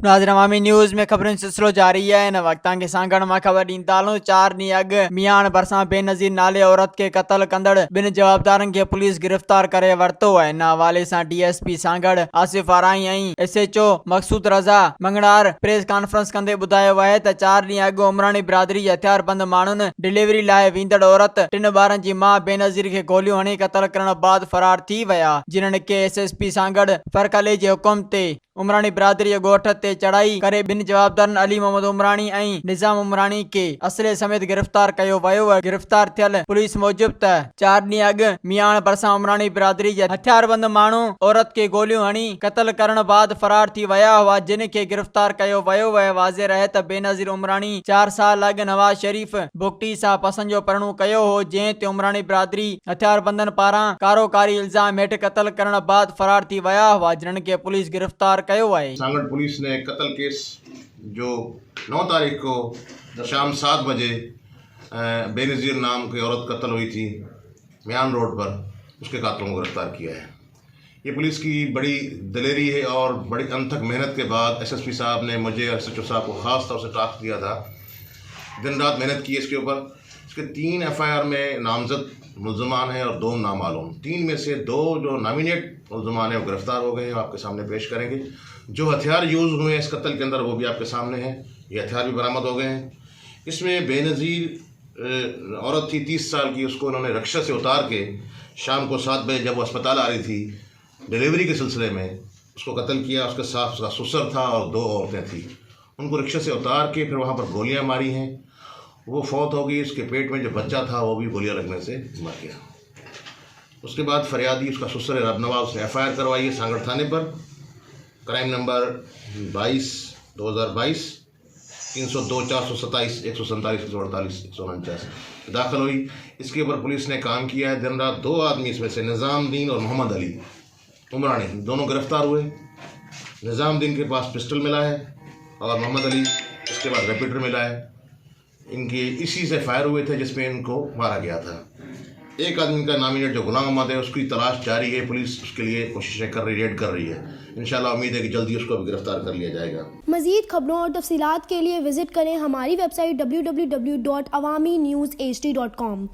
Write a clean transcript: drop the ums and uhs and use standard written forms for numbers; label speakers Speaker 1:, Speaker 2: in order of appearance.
Speaker 1: नाज़रीन अवामी न्यूज़ में खबरुनि सिलसिलो जारी है। इन वक़्तां के सांगण मां ख़बर ॾींदालूं। 4 ॾींहं अॻु मियाण भरिसां बेनज़ीर नाले औरत खे क़त्ल कंदड़ 2 जवाबदारनि खे पुलिस गिरफ़्तार करे वरितो आहे। इन हवाले सां DSP सांगड़ आसिफ आराई ऐं SHO मक़सूद रज़ा मंगणार प्रेस कॉन्फ्रेंस कंदे ॿुधायो आहे त 4 ॾींहं अॻु उमराणी बिरादरी जे हथियारबंद माण्हुनि डिलीवरी लाइ वेंदड़ औरत 3 ॿारनि जी माउ बेनज़ीर खे गोलियूं हणी क़त्ल करण बाद फरार थी विया, जिन्हनि के SSP सांगड़ फरकले जे हुकुम ते उमराणी बिरादरी जे ॻोठ ते चढ़ाई करे 2 जवाबदारनि अली मोहम्मद उमराणी ऐं निज़ाम उमराणी के असले समेत गिरफ़्तार कयो वियो आहे। गिरफ़्तार थियल पुलिस मूजिब त 4 ॾींहं अॻु मियाण भरिसां उमराणी बिरादरी जे हथियारबंद माण्हू औरत खे गोलियूं हणी क़त्ल करण बाद फरार थी विया हुआ, जिन खे गिरफ़्तार कयो वियो आहे। वाज़े रहे त बेनज़ीर उमराणी 4 साल अॻु नवाज़ शरीफ बुगटी सां पसंद जो परिणो कयो हो, जंहिं ते उमराणी बिरादरी हथियारबंदनि पारां कारोकारी इल्ज़ाम हेठि क़त्ल करण बाद फरार थी विया हुआ, जिन्हनि खे पुलिस गिरफ़्तार कयो आहे।
Speaker 2: सांगड़ पुलिस ने कत्ल केस जो 9 तारीख को शाम 7 बजे बेनज़ीर नाम की औरत कत्ल हुई थी मियान रोड पर, उसके कातिलों को गिरफ्तार किया है। ये पुलिस की बड़ी दिलेरी है और बड़ी अनथक मेहनत के बाद SSP साहब ने मुझे और SHO साहब को ख़ास तौर से टास्क दिया था। दिन रात मेहनत की इसके ऊपर। इसके 3 FIR में नामजद मुल्ज़मान हैं और 2 नामालूम। 3 में से 2 जो नॉमिनेट मुल्ज़मान हैं वो गिरफ़्तार हो गए हैं, आपके सामने पेश करेंगे। जो हथियार यूज़ हुए हैं इस कत्ल के अंदर वो भी आपके सामने हैं, ये हथियार भी बरामद हो गए हैं। इसमें बेनज़ीर औरत थी 30 साल की, उसको उन्होंने रिक्शा से उतार के शाम को 7 बजे जब वो अस्पताल आ रही थी डिलीवरी के सिलसिले में उसको कत्ल किया। उसके साथ उसका ससुर था और 2 औरतें थी। उनको रिक्शा से उतार के फिर वहाँ पर गोलियाँ मारी हैं, वो फौत हो गई। उसके पेट में जो बच्चा था वो भी गोलियाँ लगने से मर गया। उसके बाद फरियादी उसका ससुर रबनवाज उसने FIR करवाई है सांगड़ थाने पर, क्राइम नंबर 22/2022 302 427 147 148 149 दाखिल हुई। इसके ऊपर पुलिस ने काम किया है दिन रात। 2 आदमी इसमें से निज़ामुद्दीन और मोहम्मद अली उमरानी दोनों गिरफ़्तार हुए। निज़ामुद्दीन के पास पिस्टल मिला है और मोहम्मद अली उसके बाद रिपीटर मिला है। इनके इसी से फायर हुए थे जिसमें इनको मारा गया था। एक आदमी का नामिनेट जो गुलाम अहमद है उसकी तलाश जारी है, पुलिस उसके लिए कोशिशें कर रही, रेड कर रही है। इंशाल्लाह उम्मीद है कि जल्दी उसको भी गिरफ्तार कर लिया जाएगा।
Speaker 3: मज़ीद खबरों और तफसीलात के लिए विजिट करें हमारी वेबसाइट www.awamiNewsHD.com।